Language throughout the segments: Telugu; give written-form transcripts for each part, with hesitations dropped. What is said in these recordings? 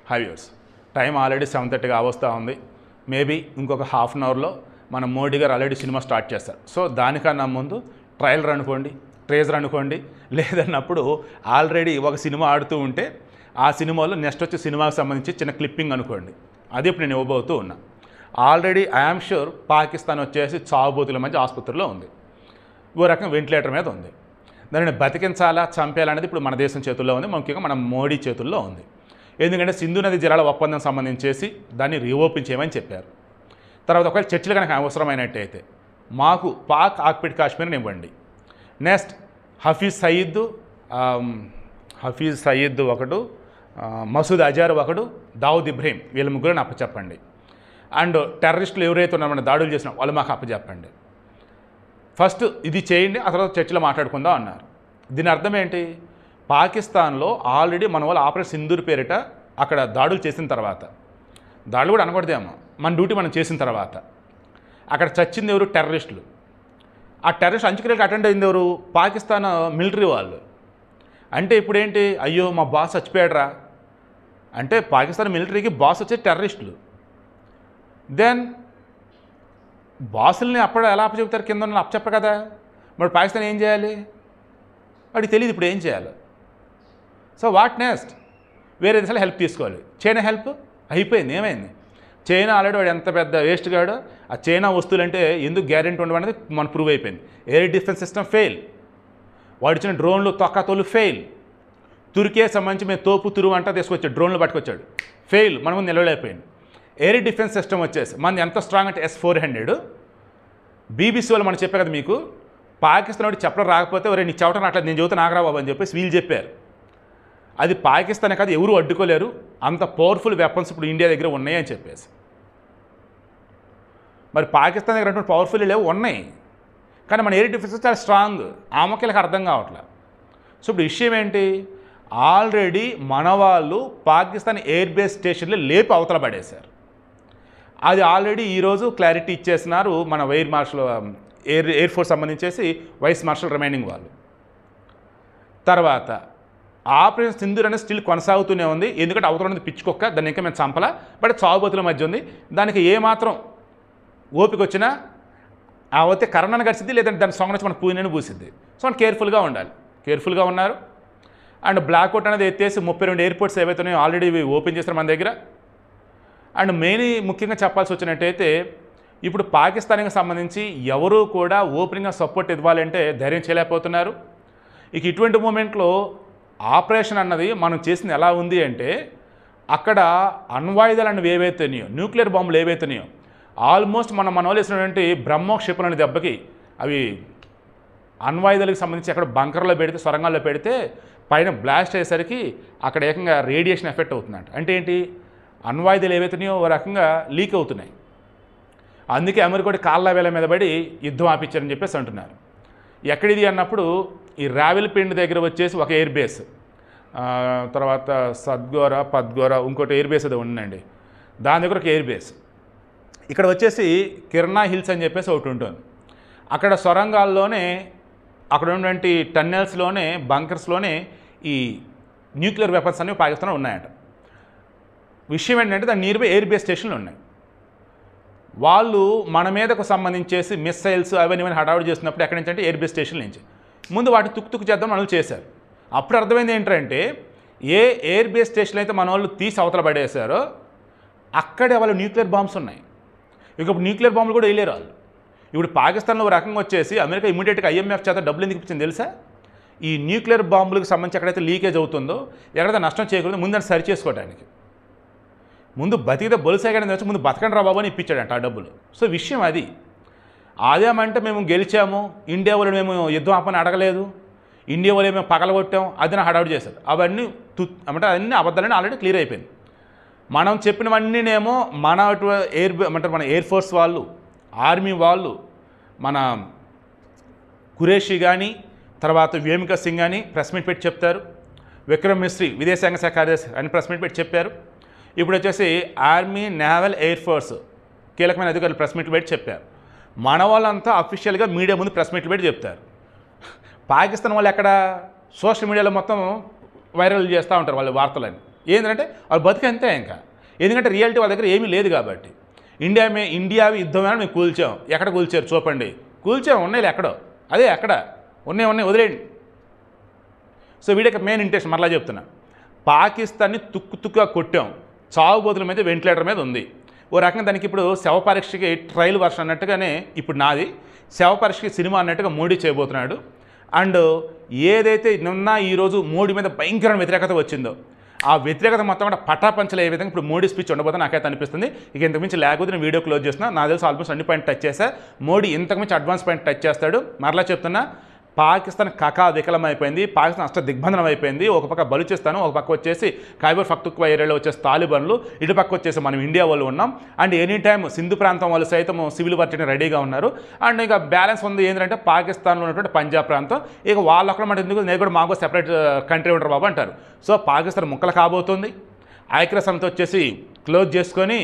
హైవ్యూర్స్ టైం ఆల్రెడీ 7:30 వస్తూ ఉంది. మేబీ ఇంకొక హాఫ్ అన్ అవర్లో మన మోడీ గారు ఆల్రెడీ సినిమా స్టార్ట్ చేస్తారు. సో దానికన్నా ముందు ట్రైలర్ అనుకోండి, ట్రేజర్ అనుకోండి, లేదన్నప్పుడు ఆల్రెడీ ఒక సినిమా ఆడుతూ ఉంటే ఆ సినిమాలో నెక్స్ట్ వచ్చే సినిమాకి సంబంధించి చిన్న క్లిప్పింగ్ అనుకోండి, అది ఇప్పుడు నేను ఇవ్వబోతూ ఉన్నా. ఆల్రెడీ ఐఎమ్ షూర్ పాకిస్తాన్ వచ్చేసి చావుబోతుల మధ్య ఆసుపత్రిలో ఉంది, ఓ రకం వెంటిలేటర్ మీద ఉంది. దానిని బతికించాలా చంపేయాలనేది ఇప్పుడు మన దేశం చేతుల్లో ఉంది, ముఖ్యంగా మన మోడీ చేతుల్లో ఉంది. ఎందుకంటే సింధు నది జలాల ఒప్పందం సంబంధించేసి దాన్ని రీఓపెన్ చేయమని చెప్పారు. తర్వాత ఒకవేళ చర్చలు కనుక అవసరమైనట్టయితే మాకు పాక్ ఆక్యుపైడ్ కాశ్మీర్ని ఇవ్వండి. నెక్స్ట్ హఫీజ్ సయీద్ ఒకడు, మసూద్ అజార్ ఒకడు, దావుద్ ఇబ్రహీం, వీళ్ళ ముగ్గురిని అప్పచెప్పండి. అండ్ టెర్రరిస్టులు ఎవరైతే ఉన్నారో దాడులు చేసిన వాళ్ళు మాకు అప్పచెప్పండి. ఫస్ట్ ఇది చేయండి, ఆ తర్వాత చర్చలో మాట్లాడుకుందాం అన్నారు. దీని అర్థం ఏంటి? పాకిస్తాన్లో ఆల్రెడీ మన వాళ్ళు ఆపరేషన్ సింధూర్ పేరిట అక్కడ దాడులు చేసిన తర్వాత, దాడులు కూడా అనకూడదేమో, మన డ్యూటీ మనం చేసిన తర్వాత అక్కడ చచ్చింది ఎవరు? టెర్రరిస్టులు. ఆ టెర్రరిస్ట్ అంచుక్రియలకు అటెండ్ అయింది ఎవరు? పాకిస్తాన్ మిలిటరీ వాళ్ళు. అంటే ఇప్పుడు ఏంటి? అయ్యో మా బాస్ చచ్చిపోయాడరా అంటే పాకిస్తాన్ మిలిటరీకి బాస్ వచ్చే టెర్రరిస్టులు. దెన్ బాసుల్ని అప్పుడు ఎలా అప్పచెప్తారు? కింద ఉన్న అప్పచెప్పరు కదా. మరి పాకిస్తాన్ ఏం చేయాలి? వాడికి తెలియదు ఇప్పుడు ఏం చేయాలి. So what next? వేరే దేశాలు హెల్ప్ తీసుకోవాలి. చైనా హెల్ప్ అయిపోయింది. ఏమైంది? చైనా ఆల్రెడీ వాడు ఎంత పెద్ద వేస్ట్ గాడో, ఆ చైనా వస్తువులు అంటే ఎందుకు గ్యారెంటీ ఉండడం అనేది మనకు ప్రూవ్ అయిపోయింది. ఎయిర్ డిఫెన్స్ సిస్టమ్ ఫెయిల్, వాడు ఇచ్చిన డ్రోన్లు తొక్కతోలు ఫెయిల్, తుర్కీ సంబంధించి మేము తోపు తురువు అంతా తీసుకొచ్చాడు, డ్రోన్లు పట్టుకొచ్చాడు, ఫెయిల్, మన ముందు నిలవలేకపోయింది. ఎయిర్ డిఫెన్స్ సిస్టమ్ వచ్చేసి మనది ఎంత స్ట్రాంగ్ అంటే S-400. బీబీసీ వాళ్ళు మనం చెప్పే కదా మీకు, పాకిస్తాన్ వాడు చెప్పడం రాకపోతే ఒరే నీ చెప్పడం అట్లా నేను చెబుతా నాగరా బాబు అని చెప్పేసి వీళ్ళు చెప్పారు. అది పాకిస్తానే కాదు, ఎవరు అడ్డుకోలేరు, అంత పవర్ఫుల్ వెపన్స్ ఇప్పుడు ఇండియా దగ్గర ఉన్నాయి అని చెప్పేసి. మరి పాకిస్తాన్ దగ్గర అటువంటి పవర్ఫుల్ లేవు, ఉన్నాయి, కానీ మన ఎయిర్ డిఫెన్స్ చాలా స్ట్రాంగ్. ఆ మొక్కలకు అర్థం కావట్లేదు. సో ఇప్పుడు విషయం ఏంటి? ఆల్రెడీ మన వాళ్ళు పాకిస్తాన్ ఎయిర్ బేస్ స్టేషన్లో లేపి అవతల పడేశారు. అది ఆల్రెడీ ఈరోజు క్లారిటీ ఇచ్చేసినారు మన ఎయిర్ మార్షల్, ఎయిర్ ఫోర్స్ సంబంధించేసి వైస్ మార్షల్ రిమైనింగ్ వాళ్ళు. తర్వాత ఆపరేషన్ సింధూర్ అనేది స్టిల్ కొనసాగుతూనే ఉంది. ఎందుకంటే అవతల ఉన్నది పిచ్చుకొక్క, దాన్ని ఇంకా మేము చంపలా, బట్ చావుబోతుల మధ్య ఉంది. దానికి ఏమాత్రం ఓపిక వచ్చినా అవతే కరణాన్ని గడిచింది, లేదంటే దాని సొంగ నుంచి మన పూనని పూసిద్ది. సో మనం కేర్ఫుల్గా ఉండాలి. కేర్ఫుల్గా ఉన్నారు. అండ్ బ్లాక్అవుట్ అనేది ఎత్తేసి 32 ఎయిర్పోర్ట్స్ ఏవైతున్నాయో ఆల్రెడీ ఓపెన్ చేస్తారు మన దగ్గర. అండ్ మెయిన్ ముఖ్యంగా చెప్పాల్సి వచ్చినట్టయితే ఇప్పుడు పాకిస్తాన్కి సంబంధించి ఎవరూ కూడా ఓపెనింగ్గా సపోర్ట్ ఇవ్వాలంటే ధైర్యం చేయలేకపోతున్నారు. ఇక ఇటువంటి మూమెంట్లో ఆపరేషన్ అన్నది మనం చేసింది ఎలా ఉంది అంటే, అక్కడ అణ్వాయుధాలు అనేవి ఏవైతున్నాయో, న్యూక్లియర్ బాంబులు ఏవైతున్నాయో, ఆల్మోస్ట్ మన వాళ్ళు వేసినటువంటి బ్రహ్మోస్ క్షిపణి అనే దెబ్బకి అవి అణ్వాయుధాలకు సంబంధించి అక్కడ బంకర్లో పెడితే, సొరంగాల్లో పెడితే పైన బ్లాస్ట్ అయ్యేసరికి అక్కడ ఏకంగా రేడియేషన్ ఎఫెక్ట్ అవుతుందంట. అంటే ఏంటి? అణ్వాయుధాలు ఏవైతున్నాయో ఓ రకంగా లీక్ అవుతున్నాయి. అందుకే అమెరికా కాళ్ళ వేల మీద పడి యుద్ధం ఆపించారని చెప్పేసి అంటున్నారు. ఎక్కడిది అన్నప్పుడు ఈ రావెల్పిండి దగ్గర వచ్చేసి ఒక ఎయిర్ బేస్, తర్వాత పద్గోరా ఇంకోటి ఎయిర్ బేస్ అది ఉందండి, దాని దగ్గర ఒక ఎయిర్ బేస్. ఇక్కడ వచ్చేసి కిర్నా హిల్స్ అని చెప్పేసి ఒకటి ఉంటుంది. అక్కడ సొరంగాల్లోనే, అక్కడ ఉన్నటువంటి టన్నెల్స్లోనే, బంకర్స్లోనే ఈ న్యూక్లియర్ వెపన్స్ అనేవి పాకిస్తాన్లో ఉన్నాయట. విషయం ఏంటంటే దాని నియర్ బై ఎయిర్ బేస్ స్టేషన్లు ఉన్నాయి. వాళ్ళు మన మీదకు సంబంధించేసి మిస్సైల్స్ అవన్నీ హడావుడి చేస్తున్నప్పుడు ఎక్కడి నుంచి అంటే ఎయిర్ బేస్ స్టేషన్ నుంచి ముందు వాటి తుక్కు చేద్దాం మనల్ని చేశారు. అప్పుడు అర్థమైంది ఏంటంటే ఏ ఎయిర్ బేస్ స్టేషన్ అయితే మన వాళ్ళు తీసి అవతల పడేశారో అక్కడే వాళ్ళు న్యూక్లియర్ బాంబ్స్ ఉన్నాయి. ఇప్పుడు న్యూక్లియర్ బాంబులు కూడా వేయలేరు వాళ్ళు. ఇప్పుడు పాకిస్తాన్లో ఒక రకంగా వచ్చేసి అమెరికా ఇమీడియట్గా IMF చేత డబ్బులు ఎందుకు ఇచ్చింది తెలుసా? ఈ న్యూక్లియర్ బాంబులకు సంబంధించి ఎక్కడైతే లీకేజ్ అవుతుందో, ఎక్కడైతే నష్టం చేయకూడదు ముందు సరి చేసుకోవడానికి, ముందు బతికితే బొలుసాగానే వచ్చి ముందు బతకండి రా బాబు అని ఇప్పించాడంట ఆ డబ్బులు. సో విషయం అది. అదేమంటే మేము గెలిచాము, ఇండియా వాళ్ళు మేము యుద్ధం ఆపని అడగలేదు, ఇండియా వాళ్ళు మేము పగలగొట్టాం, అది నా హడావుడి చేశారు. అవన్నీ అంటే అన్నీ అబద్ధాలని ఆల్రెడీ క్లియర్ అయిపోయింది. మనం చెప్పినవన్నీనేమో మన మన ఎయిర్ ఫోర్స్ వాళ్ళు, ఆర్మీ వాళ్ళు, మన ఖురేషి కానీ, తర్వాత వ్యోమిక సింగ్ కానీ ప్రెస్ మీట్ పెట్టి చెప్తారు. విక్రమ్ మిస్రీ విదేశాంగ శాఖ కార్యదర్శి అని ప్రెస్ మీట్ పెట్టి చెప్పారు. ఇప్పుడు వచ్చేసి ఆర్మీ, నేవల్, ఎయిర్ ఫోర్స్ కీలకమైన అధికారులు ప్రెస్ మీట్లు పెట్టి చెప్పారు. మన వాళ్ళంతా అఫీషియల్గా మీడియా ముందు ప్రెస్ మీట్లు పెట్టి చెప్తారు. పాకిస్తాన్ వాళ్ళు ఎక్కడ సోషల్ మీడియాలో మొత్తం వైరల్ చేస్తూ ఉంటారు వాళ్ళ వార్తలని. ఏంటంటే వాళ్ళు బతికంతే ఇంకా, ఎందుకంటే రియాలిటీ వాళ్ళ దగ్గర ఏమీ లేదు కాబట్టి. ఇండియా యుద్ధమైనా మేము కూల్చాం, ఎక్కడ కూల్చారు చూపండి, కూల్చాం ఉన్నాయి ఎక్కడో, అదే ఎక్కడ ఉన్నాయి వదిలేయండి. సో వీడికి మెయిన్ ఇంటెన్షన్ మరలా చెప్తున్నా, పాకిస్తాన్ని తుక్కుగా కొట్టాం, చావుబోతుల మీద వెంటిలేటర్ మీద ఉంది. ఓ రకంగా దానికి ఇప్పుడు శవ పరీక్షకి ట్రయల్ వర్షన్ అన్నట్టుగానే ఇప్పుడు నాది శవ పరీక్షకి సినిమా అన్నట్టుగా మోడీ చేయబోతున్నాడు. అండ్ ఏదైతే నిన్న ఈరోజు మోడీ మీద భయంకరమైన వ్యతిరేకత వచ్చిందో ఆ వ్యతిరేకత మొత్తం కూడా పటాపంచలు ఏ విధంగా ఇప్పుడు మోడీ స్పీచ్ ఉండబోతే నాకైతే అనిపిస్తుంది. ఇక ఇంతకుమించి లేకపోతే నేను వీడియో క్లోజ్ చేస్తున్నా. నాకు తెలిసి ఆల్మోస్ట్ అన్ని పాయింట్ టచ్ చేశా. మోడీ ఇంతకుమించి అడ్వాన్స్ పాయింట్ టచ్ చేస్తాడు. మరలా చెప్తున్నా, పాకిస్తాన్ కకా వికలమైపోయింది, పాకిస్తాన్ అష్ట దిగ్బంధనం అయిపోయింది. ఒక పక్క బలూచిస్తాను, ఒక పక్క వచ్చేసి ఖైబర్ పఖ్తూన్ఖ్వా ఏరియాలో వచ్చేసి తాలిబాన్లు, ఇటు పక్క వచ్చేసి మనం ఇండియా వాళ్ళు ఉన్నాం. అండ్ ఎనీ టైం సింధు ప్రాంతం వాళ్ళు సైతం సివిల్ వార్ చేయడానికి రెడీగా ఉన్నారు. అండ్ ఇక బ్యాలెన్స్ ఉంది ఏంటంటే పాకిస్తాన్లో ఉన్నటువంటి పంజాబ్ ప్రాంతం, ఇక వాళ్ళు అక్కడ మాట ఎందుకు, నేను కూడా మాకు సెపరేట్ కంట్రీ ఉంటారు బాబు అంటారు. సో పాకిస్తాన్ ముక్కలు కాబోతుంది. ఐక్యరాజ్య సమితి వచ్చేసి క్లోజ్ చేసుకొని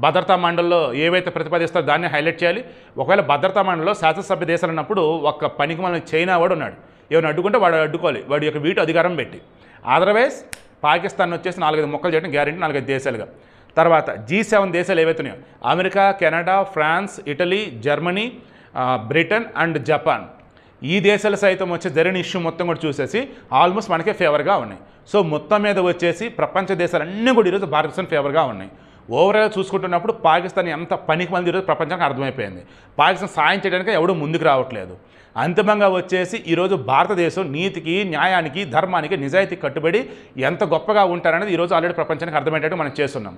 భద్రతా మండలిలో ఏవైతే ప్రతిపాదిస్తారో దాన్ని హైలైట్ చేయాలి. ఒకవేళ భద్రతా మండలిలో శాసనసభ్య దేశాలు అన్నప్పుడు ఒక పనికి మన చైనా వాడు ఉన్నాడు, ఏమైనా అడ్డుకుంటే వాడు అడ్డుకోవాలి, వాడి యొక్క వీటు అధికారం పెట్టి. అదర్వైజ్ పాకిస్తాన్ వచ్చేసి 4-5 మొక్కలు చేయడం గ్యారెంటీ 4-5 దేశాలుగా. తర్వాత G7 దేశాలు ఏవైతే ఉన్నాయో America, Canada, France, Italy, Germany, Britain and Japan, ఈ దేశాలు సైతం వచ్చి జరిగిన ఇష్యూ మొత్తం కూడా చూసేసి ఆల్మోస్ట్ మనకే ఫేవర్గా ఉన్నాయి. సో మొత్తం మీద వచ్చేసి ప్రపంచ దేశాలన్నీ కూడా ఈరోజు భారతదేశం ఫేవర్గా ఉన్నాయి. ఓవరాల్గా చూసుకుంటున్నప్పుడు పాకిస్తాన్ ఎంత పనికి మంది ఈరోజు ప్రపంచానికి అర్థమైపోయింది. పాకిస్తాన్ సాయం చేయడానికి ఎవడూ ముందుకు రావట్లేదు. అంతిమంగా వచ్చేసి ఈరోజు భారతదేశం నీతికి, న్యాయానికి, ధర్మానికి, నిజాయితీకి కట్టుబడి ఎంత గొప్పగా ఉంటారనేది ఈరోజు ఆల్రెడీ ప్రపంచానికి అర్థమయ్యేటట్టు మనం చేస్తున్నాం.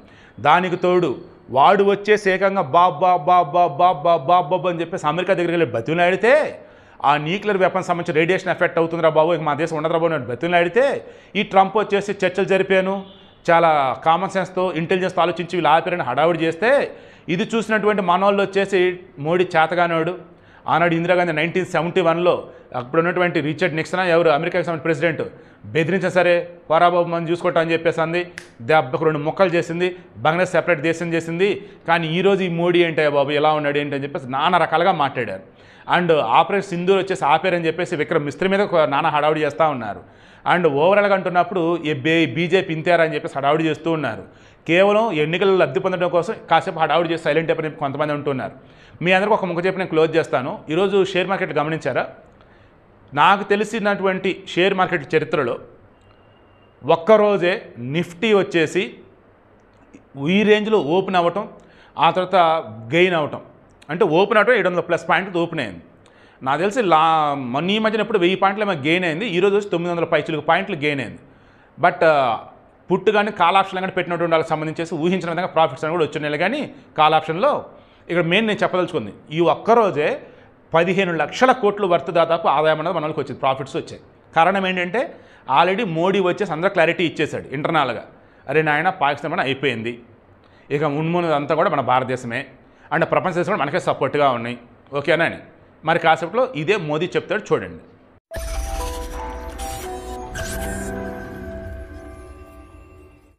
దానికి తోడు వాడు వచ్చేసి ఏకంగా బాబ్ అని చెప్పేసి అమెరికా దగ్గరికి వెళ్ళి బతిలాడితే, ఆ న్యూక్లియర్ వెపన్స్ సంబంధించి రేడియేషన్ ఎఫెక్ట్ అవుతుందిరా బాబు, ఇక మా దేశం ఉండదురా బాబు అని బతిలాడితే, ఈ ట్రంప్ వచ్చేసి చర్చలు జరిపాను, చాలా కామన్ సెన్స్తో ఇంటెలిజెన్స్తో ఆలోచించి వీళ్ళు ఆపారని హడావుడి చేస్తే, ఇది చూసినటువంటి మనోళ్ళు వచ్చేసి మోడీ చేతగానోడు. ఆనాడు ఇందిరాగాంధీ 1971లో అప్పుడు ఉన్నటువంటి రిచర్డ్ నిక్సన్ ఎవరు అమెరికాకి సంబంధించిన ప్రెసిడెంట్ బెదిరించినా సరే పోరాబాబు మనం చూసుకుంటాం అని చెప్పేసి అంది, దెబ్బకు 2 ముక్కలు చేసింది, బంగ్లాదేశ్ సెపరేట్ దేశం చేసింది. కానీ ఈరోజు ఈ మోడీ ఏంటయ్యా బాబు ఎలా ఉన్నాడు ఏంటి అని చెప్పేసి నానా రకాలుగా మాట్లాడారు. అండ్ ఆపరేషన్ సింధూర్ వచ్చేసి ఆపారని చెప్పేసి విక్రమ్ మిస్త్రీ మీద నానా హడావుడి చేస్తూ ఉన్నారు. అండ్ ఓవరాల్గా అంటున్నప్పుడు బీజేపీ ఇంతేరా అని చెప్పేసి హడావుడి చేస్తూ ఉన్నారు. కేవలం ఎన్నికలు లబ్ధి పొందడం కోసం కాసేపు హడావుడి చేసి సైలెంట్ అయిపోయి కొంతమంది ఉంటున్నారు. మీ అందరికీ ఒక ముక్క చెప్పి నేను క్లోజ్ చేస్తాను. ఈరోజు షేర్ మార్కెట్ గమనించారా? నాకు తెలిసినటువంటి షేర్ మార్కెట్ చరిత్రలో ఒక్కరోజే నిఫ్టీ వచ్చేసి ఈ రేంజ్లో ఓపెన్ అవ్వటం, ఆ తర్వాత గెయిన్ అవ్వటం, అంటే ఓపెన్ అవటం 700+ పాయింట్లు ఓపెన్ అయింది. నాకు తెలిసి మొన్న ఈ మధ్యన ఎప్పుడు 1000 పాయింట్లు ఏమో గెయిన్ అయింది. ఈరోజు 900 పైచులకు పాయింట్లు గెయిన్ అయింది. బట్ పుట్టు కానీ కాల్ ఆప్షన్ కానీ పెట్టినటువంటి వాళ్ళకి సంబంధించేసి ఊహించిన విధంగా ప్రాఫిట్స్ అని కూడా వచ్చినాయి. కానీ కాల్ ఆప్షన్లో ఇక్కడ మెయిన్ నేను చెప్పదలుచుకుంది, ఈ ఒక్కరోజే 15 లక్షల కోట్ల వర్త్ దాదాపు ఆదాయం అనేది మనకి వచ్చింది, ప్రాఫిట్స్ వచ్చాయి. కారణం ఏంటంటే ఆల్రెడీ మోడీ వచ్చేసి అందరూ క్లారిటీ ఇచ్చేశాడు ఇంటర్నల్గా, అరే నాయన పాకిస్తాన్ మన అయిపోయింది, ఇక మున్ముందంతా కూడా మన భారతదేశమే అండ్ ప్రపంచ దేశం కూడా మనకే సపోర్ట్గా ఉన్నాయి, ఓకేనా అని. మరి కాసేపట్లో ఇదే మోదీ చెప్తాడు, చూడండి.